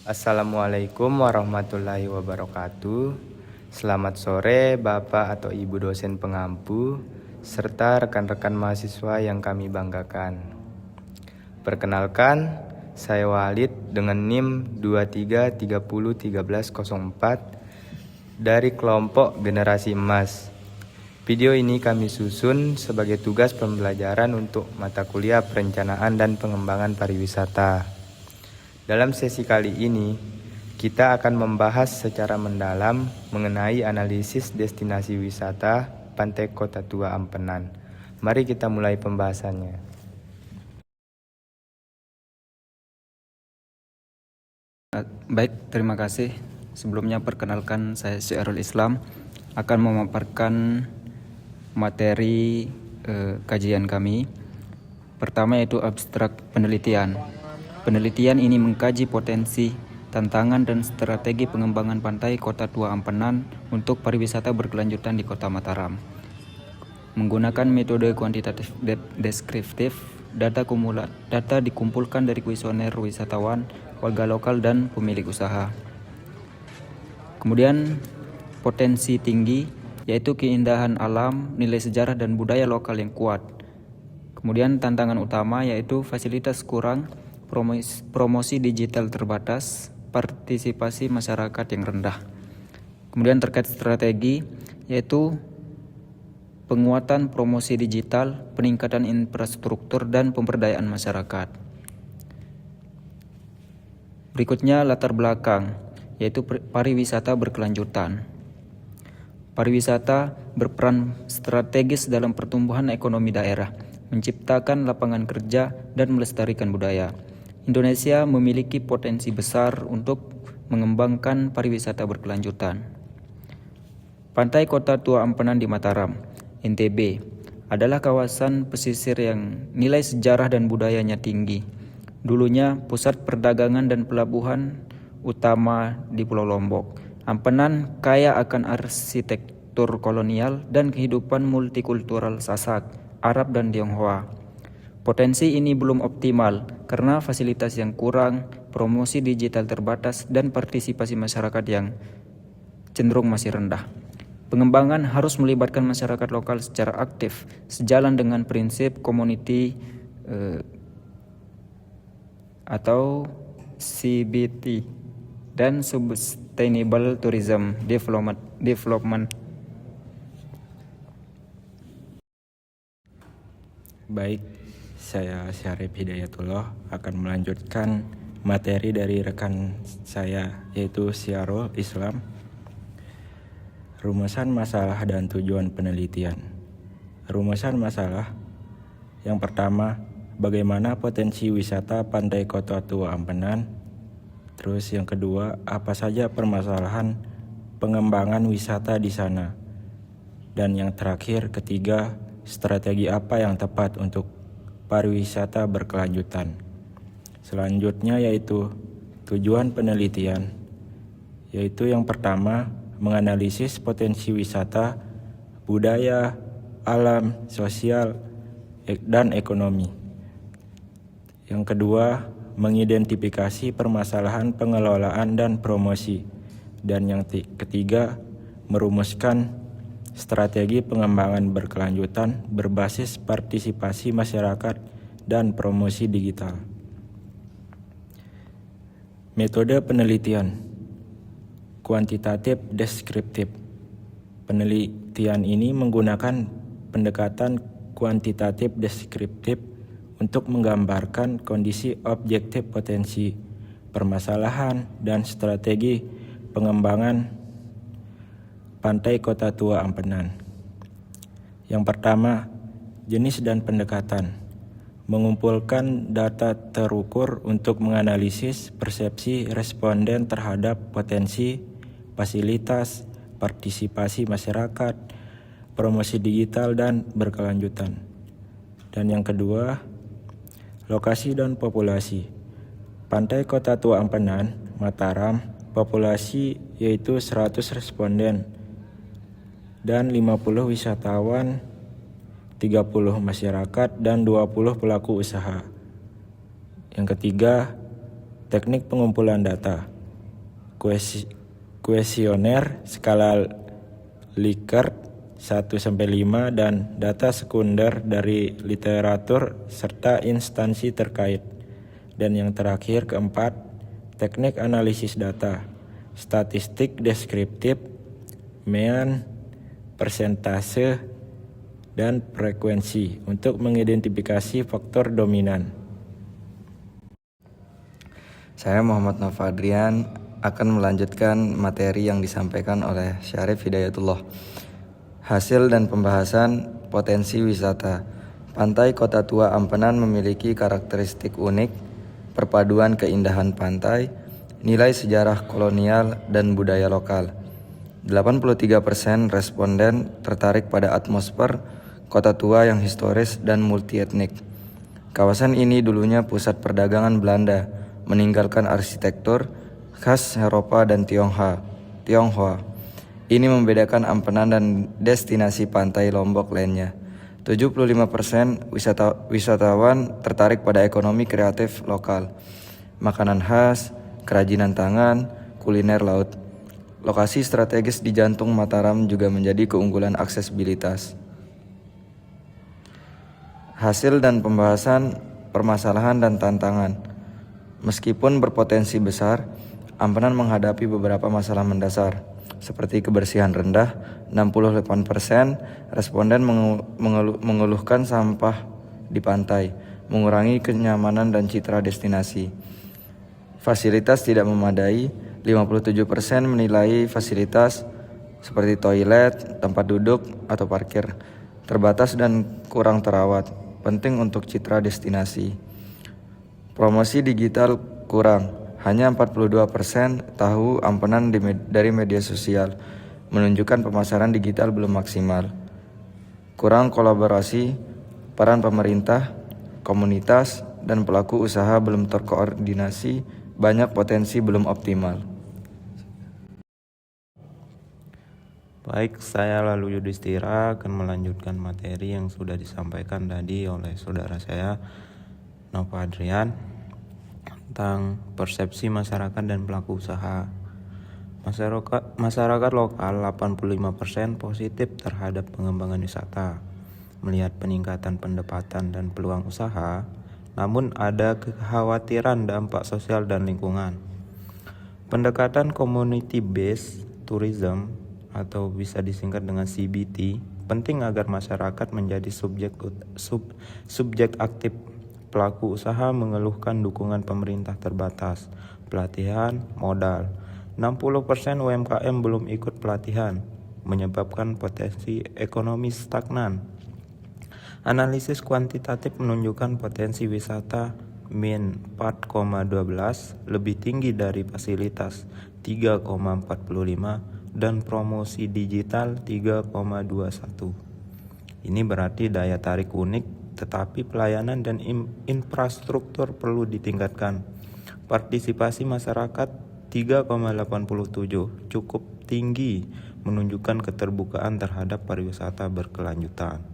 Assalamualaikum warahmatullahi wabarakatuh. Selamat sore Bapak atau Ibu dosen pengampu, serta rekan-rekan mahasiswa yang kami banggakan. Perkenalkan, saya Walid dengan NIM 23301304 dari kelompok Generasi Emas. Video ini kami susun sebagai tugas pembelajaran untuk mata kuliah perencanaan dan pengembangan pariwisata. Dalam sesi kali ini, kita akan membahas secara mendalam mengenai analisis destinasi wisata Pantai Kota Tua Ampenan. Mari kita mulai pembahasannya. Baik, terima kasih. Sebelumnya perkenalkan, saya Syiarul Islam akan memaparkan materi kajian kami. Pertama yaitu abstrak penelitian. Penelitian ini mengkaji potensi, tantangan dan strategi pengembangan pantai Kota Tua Ampenan untuk pariwisata berkelanjutan di Kota Mataram. Menggunakan metode kuantitatif deskriptif, data dikumpulkan dari kuesioner wisatawan, warga lokal dan pemilik usaha. Kemudian potensi tinggi yaitu keindahan alam, nilai sejarah dan budaya lokal yang kuat. Kemudian tantangan utama yaitu fasilitas kurang, promosi digital terbatas, partisipasi masyarakat yang rendah. Kemudian terkait strategi yaitu penguatan promosi digital, peningkatan infrastruktur dan pemberdayaan masyarakat. Berikutnya latar belakang yaitu pariwisata berkelanjutan. Pariwisata berperan strategis dalam pertumbuhan ekonomi daerah, menciptakan lapangan kerja dan melestarikan budaya. Indonesia memiliki potensi besar untuk mengembangkan pariwisata berkelanjutan. Pantai Kota Tua Ampenan di Mataram, NTB, adalah kawasan pesisir yang nilai sejarah dan budayanya tinggi. Dulunya pusat perdagangan dan pelabuhan utama di Pulau Lombok. Ampenan kaya akan arsitektur kolonial dan kehidupan multikultural Sasak, Arab dan Tionghoa. Potensi ini belum optimal karena fasilitas yang kurang, promosi digital terbatas, dan partisipasi masyarakat yang cenderung masih rendah. Pengembangan harus melibatkan masyarakat lokal secara aktif, sejalan dengan prinsip community atau CBT dan Sustainable Tourism Development. Baik, saya Syarif Hidayatullah akan melanjutkan materi dari rekan saya yaitu Syiarul Islam. Rumusan masalah dan tujuan penelitian. Rumusan masalah yang pertama, bagaimana potensi wisata Pantai Kota Tua Ampenan. Terus yang kedua, apa saja permasalahan pengembangan wisata di sana. Dan yang terakhir, ketiga, strategi apa yang tepat untuk pariwisata berkelanjutan. Selanjutnya yaitu tujuan penelitian, yaitu yang pertama menganalisis potensi wisata, budaya, alam, sosial, dan ekonomi. Yang kedua mengidentifikasi permasalahan pengelolaan dan promosi. Dan yang ketiga merumuskan strategi pengembangan berkelanjutan berbasis partisipasi masyarakat dan promosi digital. Metode penelitian kuantitatif deskriptif. Penelitian ini menggunakan pendekatan kuantitatif deskriptif untuk menggambarkan kondisi objektif potensi, permasalahan, dan strategi pengembangan Pantai Kota Tua Ampenan. Yang pertama, jenis dan pendekatan. Mengumpulkan data terukur untuk menganalisis persepsi responden terhadap potensi, fasilitas, partisipasi masyarakat, promosi digital, dan berkelanjutan. Dan yang kedua, lokasi dan populasi. Pantai Kota Tua Ampenan, Mataram, populasi yaitu 100 responden dan 50 wisatawan, 30 masyarakat, dan 20 pelaku usaha. Yang ketiga, teknik pengumpulan data. kuesioner skala Likert 1-5 dan data sekunder dari literatur serta instansi terkait. Dan yang terakhir keempat, teknik analisis data, statistik deskriptif, mean, persentase, dan frekuensi untuk mengidentifikasi faktor dominan. Saya Muhammad Nova Adrian akan melanjutkan materi yang disampaikan oleh Syarif Hidayatullah. Hasil dan pembahasan potensi wisata. Pantai Kota Tua Ampenan memiliki karakteristik unik, perpaduan keindahan pantai, nilai sejarah kolonial, dan budaya lokal. 83% responden tertarik pada atmosfer Kota Tua yang historis dan multietnik. Kawasan ini dulunya pusat perdagangan Belanda, meninggalkan arsitektur khas Eropa dan Tionghoa. Ini membedakan Ampenan dan destinasi pantai Lombok lainnya. 75% wisatawan tertarik pada ekonomi kreatif lokal, makanan khas, kerajinan tangan, kuliner laut. Lokasi strategis di jantung Mataram juga menjadi keunggulan aksesibilitas. Hasil dan pembahasan permasalahan dan tantangan. Meskipun berpotensi besar, Ampenan menghadapi beberapa masalah mendasar, seperti kebersihan rendah. 68% responden mengeluhkan sampah di pantai, mengurangi kenyamanan dan citra destinasi. Fasilitas tidak memadai. 57% menilai fasilitas seperti toilet, tempat duduk, atau parkir terbatas dan kurang terawat, penting untuk citra destinasi. Promosi digital kurang, hanya 42% tahu Ampenan dari media sosial, menunjukkan pemasaran digital belum maksimal. Kurang kolaborasi, peran pemerintah, komunitas, dan pelaku usaha belum terkoordinasi, banyak potensi belum optimal. Baik, saya Lalu Yudhistira akan melanjutkan materi yang sudah disampaikan tadi oleh saudara saya Nova Adrian tentang persepsi masyarakat dan pelaku usaha. Masyarakat lokal 85% positif terhadap pengembangan wisata, melihat peningkatan pendapatan dan peluang usaha, namun ada kekhawatiran dampak sosial dan lingkungan. Pendekatan community based tourism atau bisa disingkat dengan CBT penting agar masyarakat menjadi subjek aktif. Pelaku usaha mengeluhkan dukungan pemerintah terbatas, pelatihan, modal. 60% UMKM belum ikut pelatihan, menyebabkan potensi ekonomi stagnan. Analisis kuantitatif menunjukkan potensi wisata min 4,12 lebih tinggi dari fasilitas 3,45 dan promosi digital 3,21. Ini berarti daya tarik unik, tetapi pelayanan dan infrastruktur perlu ditingkatkan. Partisipasi masyarakat 3,87 cukup tinggi, menunjukkan keterbukaan terhadap pariwisata berkelanjutan.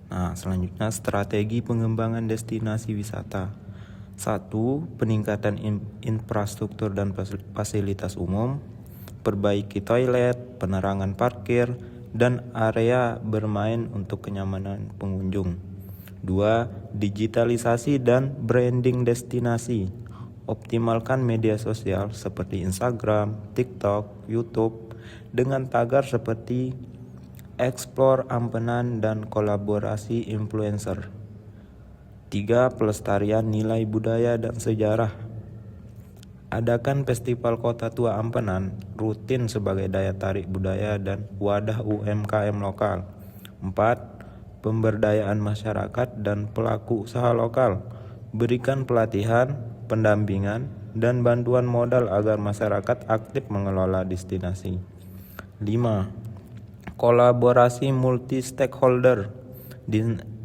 Nah, selanjutnya strategi pengembangan destinasi wisata. 1. Peningkatan infrastruktur dan fasilitas umum. Perbaiki toilet, penerangan parkir, dan area bermain untuk kenyamanan pengunjung. 2. Digitalisasi dan branding destinasi. Optimalkan media sosial seperti Instagram, TikTok, YouTube dengan tagar seperti Explore Ampenan dan kolaborasi influencer. 3. Pelestarian nilai budaya dan sejarah. Adakan Festival Kota Tua Ampenan rutin sebagai daya tarik budaya dan wadah UMKM lokal. 4. Pemberdayaan masyarakat dan pelaku usaha lokal. Berikan pelatihan, pendampingan, dan bantuan modal agar masyarakat aktif mengelola destinasi. 5. Kolaborasi multi stakeholder.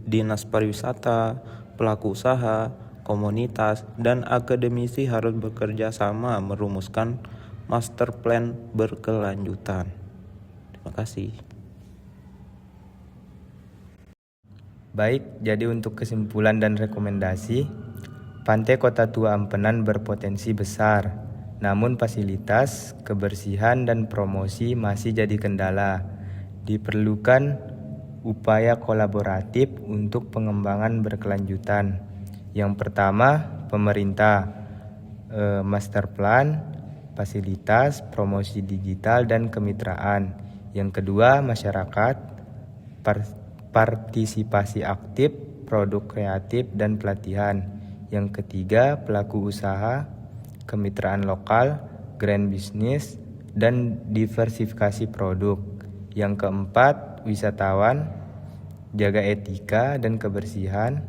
Dinas pariwisata, pelaku usaha, komunitas, dan akademisi harus bekerja sama merumuskan master plan berkelanjutan. Terima kasih. Baik, jadi untuk kesimpulan dan rekomendasi, Pantai Kota Tua Ampenan berpotensi besar Namun fasilitas, kebersihan, dan promosi masih jadi kendala. Diperlukan upaya kolaboratif untuk pengembangan berkelanjutan. Yang pertama, pemerintah, master plan, fasilitas, promosi digital, dan kemitraan. Yang kedua, masyarakat, partisipasi aktif, produk kreatif, dan pelatihan. Yang ketiga, pelaku usaha, kemitraan lokal, grand business, dan diversifikasi produk. Yang keempat, wisatawan, jaga etika dan kebersihan,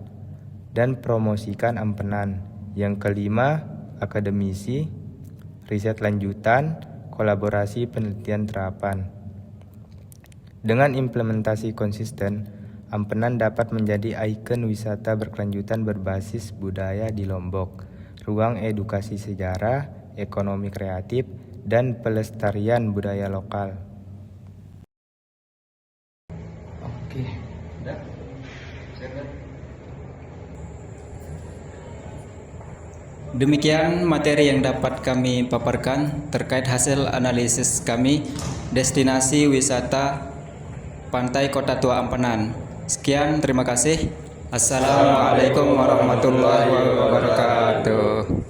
dan promosikan ampenan. Yang kelima, akademisi, riset lanjutan, kolaborasi penelitian terapan. Dengan implementasi konsisten, ampenan dapat menjadi ikon wisata berkelanjutan berbasis budaya di Lombok, ruang edukasi sejarah, ekonomi kreatif, dan pelestarian budaya lokal. Oke, udah. Demikian materi yang dapat kami paparkan terkait hasil analisis kami destinasi wisata Pantai Kota Tua Ampenan. Sekian, terima kasih. Assalamualaikum warahmatullahi wabarakatuh.